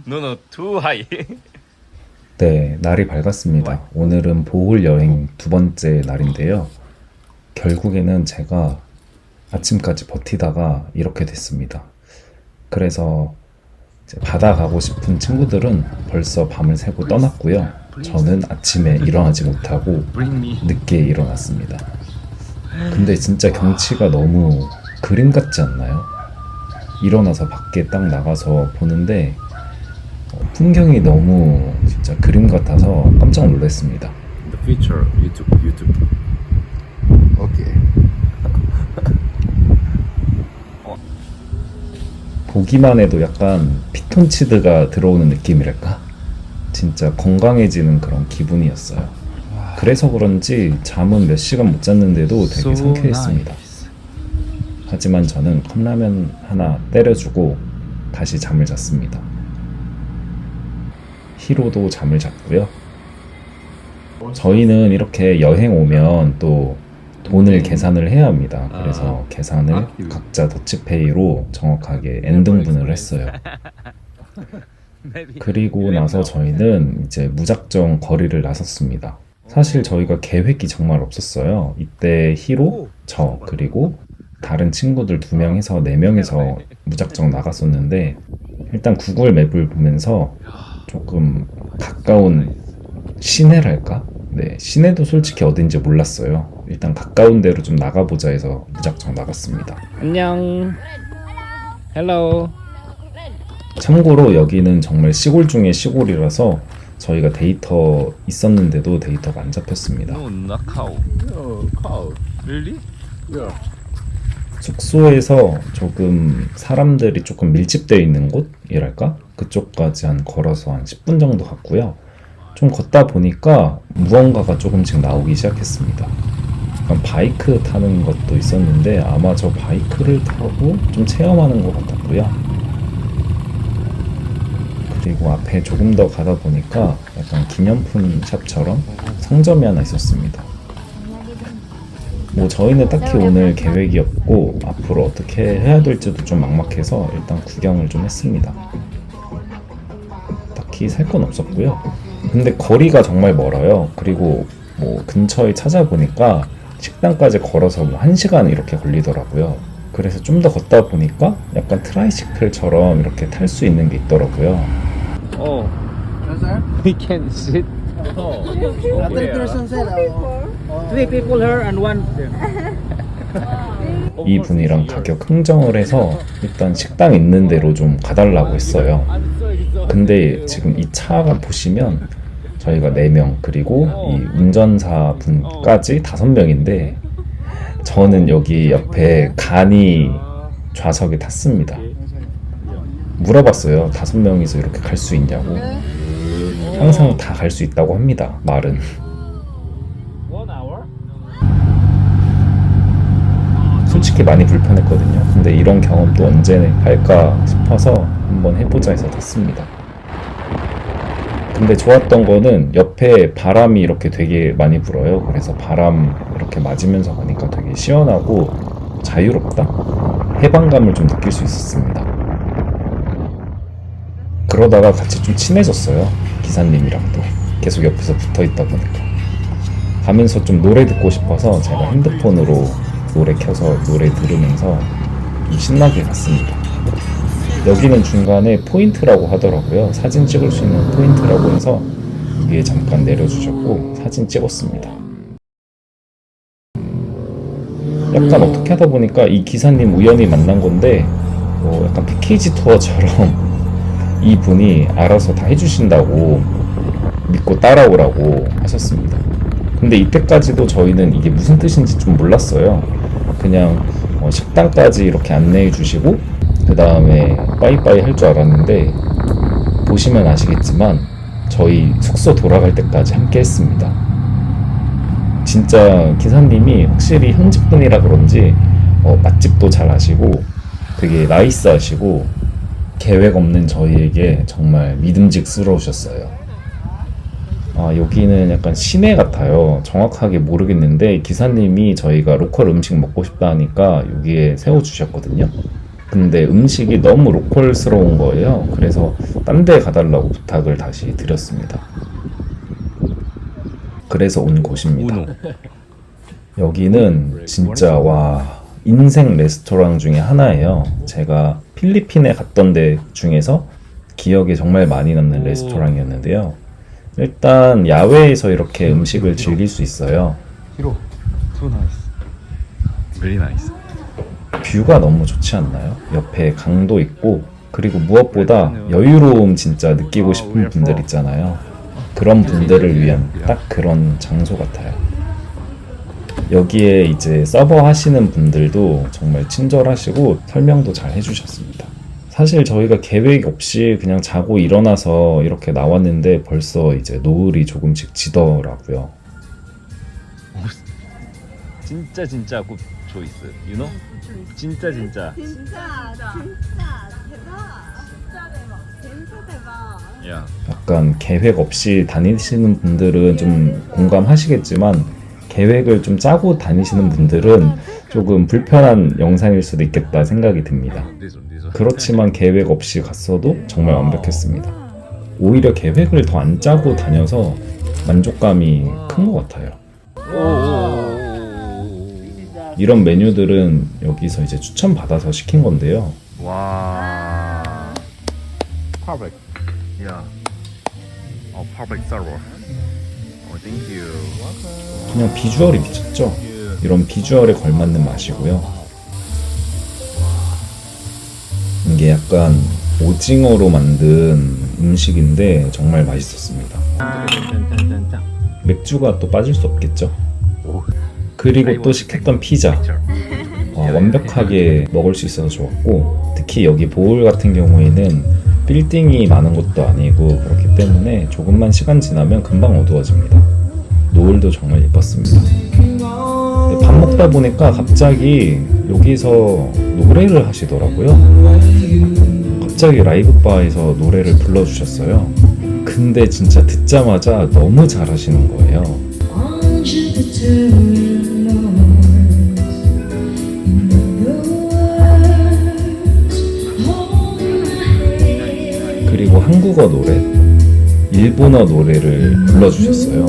No, no, too high. 네, 날이 밝았습니다. 오늘은 보홀 여행 두 번째 날인데요. 결국에는 제가 아침까지 버티다가 이렇게 됐습니다. 그래서 이제 바다 가고 싶은 친구들은 벌써 밤을 새고 떠났고요. 저는 아침에 일어나지 못하고 늦게 일어났습니다. 근데 진짜 경치가 너무 그림 같지 않나요? 일어나서 밖에 딱 나가서 보는데 풍경이 너무 진짜 그림 같아서 깜짝 놀랐습니다. The future, YouTube. Okay. 보기만 해도 약간 피톤치드가 들어오는 느낌이랄까? 진짜 건강해지는 그런 기분이었어요. 그래서 그런지 잠은 몇 시간 못 잤는데도 되게 상쾌했습니다. 하지만 저는 컵라면 하나 때려주고 다시 잠을 잤습니다. 히로도 잠을 잤고요. 저희는 이렇게 여행 오면 또 돈을 계산을 해야 합니다. 그래서 계산을 각자 더치페이로 정확하게 N등분을 했어요. 그리고 나서 저희는 이제 무작정 거리를 나섰습니다. 사실 저희가 계획이 정말 없었어요. 이때 히로, 저, 그리고 다른 친구들 2명 해서 4명이서 무작정 나갔었는데 일단 구글 맵을 보면서 조금 가까운 시내랄까? 네, 시내도 솔직히 어딘지 몰랐어요. 일단 가까운 데로 좀 나가보자 해서 무작정 나갔습니다. 안녕. Hello. 참고로 여기는 정말 시골 중에 시골이라서 저희가 데이터 있었는데도 데이터가 안 잡혔습니다. No, not cow. Oh, cow. Really? Yeah. 숙소에서 조금 사람들이 조금 밀집되어 있는 곳이랄까? 그쪽까지 걸어서 한 10분 정도 갔고요. 좀 걷다 보니까 무언가가 조금씩 나오기 시작했습니다. 약간 바이크 타는 것도 있었는데 아마 저 바이크를 타고 좀 체험하는 것 같았고요. 그리고 앞에 조금 더 가다 보니까 약간 기념품 샵처럼 상점이 하나 있었습니다. 뭐 저희는 딱히 오늘 계획이 없고 앞으로 어떻게 해야 될지도 좀 막막해서 일단 구경을 좀 했습니다. 딱히 살 건 없었고요. 근데 거리가 정말 멀어요. 그리고 뭐 근처에 찾아보니까 식당까지 걸어서 뭐 1시간 이렇게 걸리더라고요. 그래서 좀 더 걷다 보니까 약간 트라이시클처럼 이렇게 탈 수 있는 게 있더라고요. Oh, Yes, sir. we can sit. Oh, Three person sir. Three people here and one. 이 분이랑 가격 흥정을 해서 일단 식당 있는 데로 좀 가달라고 했어요. 근데 지금 이 차가 보시면 저희가 4명 그리고 이 운전사 분까지 5명인데 저는 여기 옆에 간이 좌석에 탔습니다. 물어봤어요. 5명이서 이렇게 갈 수 있냐고. 항상 다 갈 수 있다고 합니다. 말은. 1 hour? 솔직히 많이 불편했거든요. 근데 이런 경험도 언제 할까 싶어서 한번 해보자 해서 탔습니다. 근데 좋았던 거는 옆에 바람이 이렇게 되게 많이 불어요. 그래서 바람 이렇게 맞으면서 가니까 되게 시원하고 자유롭다? 해방감을 좀 느낄 수 있었습니다. 그러다가 같이 좀 친해졌어요. 기사님이랑도. 계속 옆에서 붙어 있다 보니까. 가면서 좀 노래 듣고 싶어서 제가 핸드폰으로 노래 켜서 노래 들으면서 좀 신나게 갔습니다. 여기는 중간에 포인트라고 하더라고요. 사진 찍을 수 있는 포인트라고 해서 위에 잠깐 내려주셨고 사진 찍었습니다. 약간 어떻게 하다 보니까 이 기사님 우연히 만난 건데 약간 패키지 투어처럼 이분이 알아서 다 해주신다고 믿고 따라오라고 하셨습니다. 근데 이때까지도 저희는 이게 무슨 뜻인지 좀 몰랐어요. 그냥 식당까지 이렇게 안내해 주시고 그 다음에 빠이빠이 할 줄 알았는데 보시면 아시겠지만 저희 숙소 돌아갈 때까지 함께 했습니다. 진짜 기사님이 확실히 현지분이라 그런지 맛집도 잘 아시고 되게 나이스하시고 계획 없는 저희에게 정말 믿음직스러우셨어요. 여기는 약간 시내 같아요. 정확하게 모르겠는데 기사님이 저희가 로컬 음식 먹고 싶다 하니까 여기에 세워주셨거든요. 근데 음식이 너무 로컬스러운 거예요. 그래서 딴 데 가달라고 부탁을 다시 드렸습니다. 그래서 온 곳입니다. 여기는 진짜 와 인생 레스토랑 중에 하나예요. 제가 필리핀에 갔던 데 중에서 기억에 정말 많이 남는 레스토랑이었는데요. 일단 야외에서 이렇게 음식을 즐길 수 있어요. Too nice. Very nice. 뷰가 너무 좋지 않나요? 옆에 강도 있고 그리고 무엇보다 여유로움 진짜 느끼고 싶은 분들 있잖아요. 그런 분들을 위한 딱 그런 장소 같아요. 여기에 이제 서버 하시는 분들도 정말 친절하시고 설명도 잘 해주셨습니다. 사실 저희가 계획 없이 그냥 자고 일어나서 이렇게 나왔는데 벌써 이제 노을이 조금씩 지더라고요. 진짜 good choice. You know? 진짜. 진짜 대박. 진짜 대박. Yeah. 약간 계획 없이 다니시는 분들은 좀 공감하시겠지만 계획을 좀 짜고 다니시는 분들은 조금 불편한 영상일 수도 있겠다 생각이 듭니다. This one. 그렇지만 계획 없이 갔어도 정말 완벽했습니다. 오히려 계획을 더 안 짜고 다녀서 만족감이 큰 것 같아요. 이런 메뉴들은 여기서 이제 추천받아서 시킨 건데요. 와. Perfect. Yeah. Oh, perfect server. Oh, thank you. 그냥 비주얼이 미쳤죠? 이런 비주얼에 걸맞는 맛이고요. 이게 약간 오징어로 만든 음식인데 정말 맛있었습니다. 맥주가 또 빠질 수 없겠죠? 그리고 또 시켰던 피자. 완벽하게 먹을 수 있어서 좋았고 특히 여기 보울 같은 경우에는 빌딩이 많은 것도 아니고 그렇기 때문에 조금만 시간 지나면 금방 어두워집니다. 노을도 정말 예뻤습니다. 밥 먹다 보니까 갑자기 여기서 노래를 하시더라고요. 갑자기 라이브 바에서 노래를 불러주셨어요. 근데 진짜 듣자마자 너무 잘하시는 거예요. 그리고 한국어 노래, 일본어 노래를 불러주셨어요.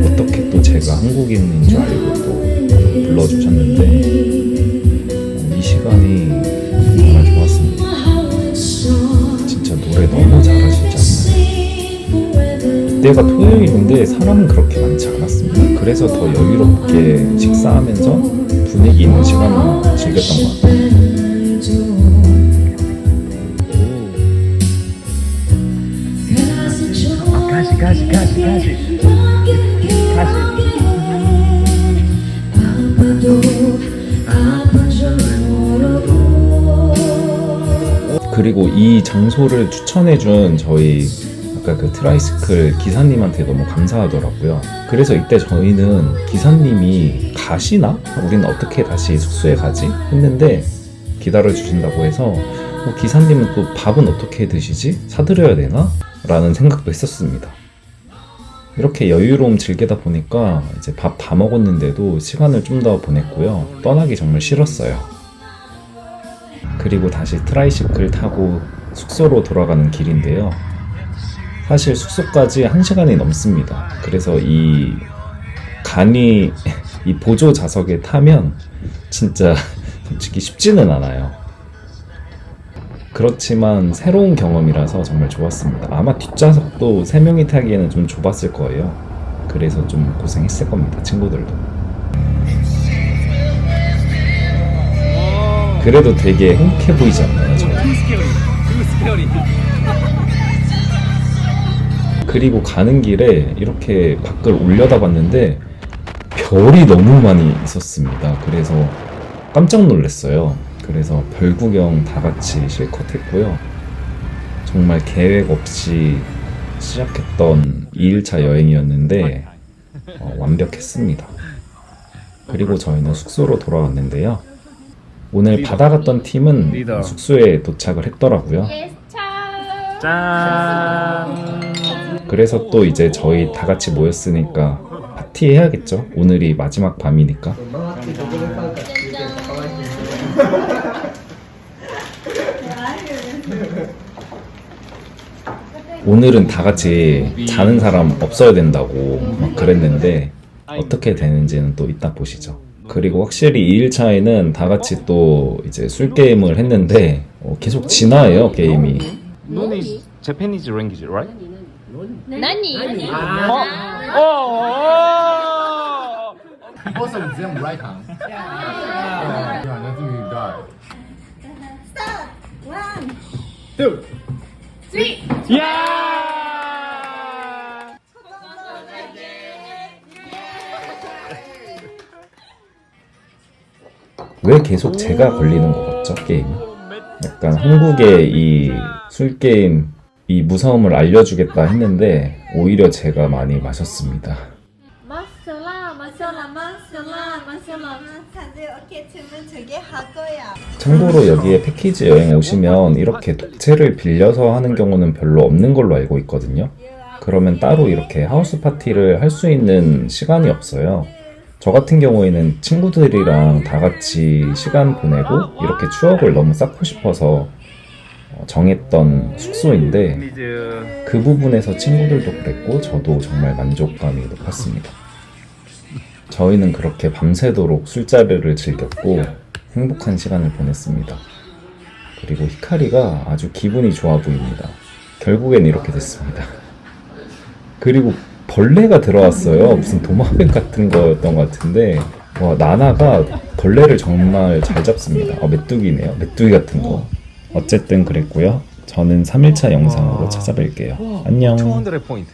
어떻게 또 제가 한국인인 줄 알고 또 불러주셨는데 이 시간이 정말 좋았습니다. 진짜 노래 너무 잘하시지 않나요? 그때가 토요일인데 사람은 그렇게 많지 않았습니다. 그래서 더 여유롭게 식사하면서 분위기 있는 시간을 즐겼던 것 같아요. 그리고 이 장소를 추천해준 저희 아까 그 트라이시클 기사님한테 너무 감사하더라고요. 그래서 이때 저희는 기사님이 가시나? 우리는 어떻게 다시 숙소에 가지? 했는데 기다려주신다고 해서 기사님은 또 밥은 어떻게 드시지? 사드려야 되나? 라는 생각도 했었습니다. 이렇게 여유로움 즐기다 보니까 이제 밥 다 먹었는데도 시간을 좀 더 보냈고요. 떠나기 정말 싫었어요. 그리고 다시 트라이시클 타고 숙소로 돌아가는 길인데요. 사실 숙소까지 1시간이 넘습니다. 그래서 이 보조 좌석에 타면 진짜 솔직히 쉽지는 않아요. 그렇지만 새로운 경험이라서 정말 좋았습니다. 아마 뒷좌석도 3명이 타기에는 좀 좁았을 거예요. 그래서 좀 고생했을 겁니다. 친구들도. 그래도 되게 행복해 보이지 않나요? 그리고 가는 길에 이렇게 밖을 올려다봤는데 별이 너무 많이 있었습니다. 그래서 깜짝 놀랐어요. 그래서 별 구경 다 같이 실컷 했고요. 정말 계획 없이 시작했던 2일차 여행이었는데 완벽했습니다. 그리고 저희는 숙소로 돌아왔는데요. 오늘 바다 갔던 팀은 숙소에 도착을 했더라고요. 짠. 그래서 또 이제 저희 다 같이 모였으니까 파티 해야겠죠. 오늘이 마지막 밤이니까. 오늘은 다 같이 자는 사람 없어야 된다고 막 그랬는데 어떻게 되는지는 또 이따 보시죠. 그리고 확실히 2일차에는 다 같이 또 이제 술 게임을 했는데 계속 진화해요 게임이. Non is Japanese language, right? 나니? Both of them right hand. Yeah, nothing will die. 왜 계속 제가 걸리는 것 같죠 게임이? 약간 한국의 이 술게임 이 무서움을 알려주겠다 했는데 오히려 제가 많이 마셨습니다. 마샬라 마샬라 마샬라 마샬라 다들 어깨 춤은 되게 하고요. 참고로 여기에 패키지 여행 오시면 이렇게 독채를 빌려서 하는 경우는 별로 없는 걸로 알고 있거든요. 그러면 따로 이렇게 하우스 파티를 할 수 있는 시간이 없어요. 저 같은 경우에는 친구들이랑 다 같이 시간 보내고 이렇게 추억을 너무 쌓고 싶어서 정했던 숙소인데 그 부분에서 친구들도 그랬고 저도 정말 만족감이 높았습니다. 저희는 그렇게 밤새도록 술자리를 즐겼고 행복한 시간을 보냈습니다. 그리고 히카리가 아주 기분이 좋아 보입니다. 결국엔 이렇게 됐습니다. 그리고 벌레가 들어왔어요. 무슨 도마뱀 같은 거였던 것 같은데 와, 나나가 벌레를 정말 잘 잡습니다. 메뚜기네요. 메뚜기 같은 거. 어쨌든 그랬고요. 저는 3일차 영상으로 찾아뵐게요. 안녕. 200 포인트.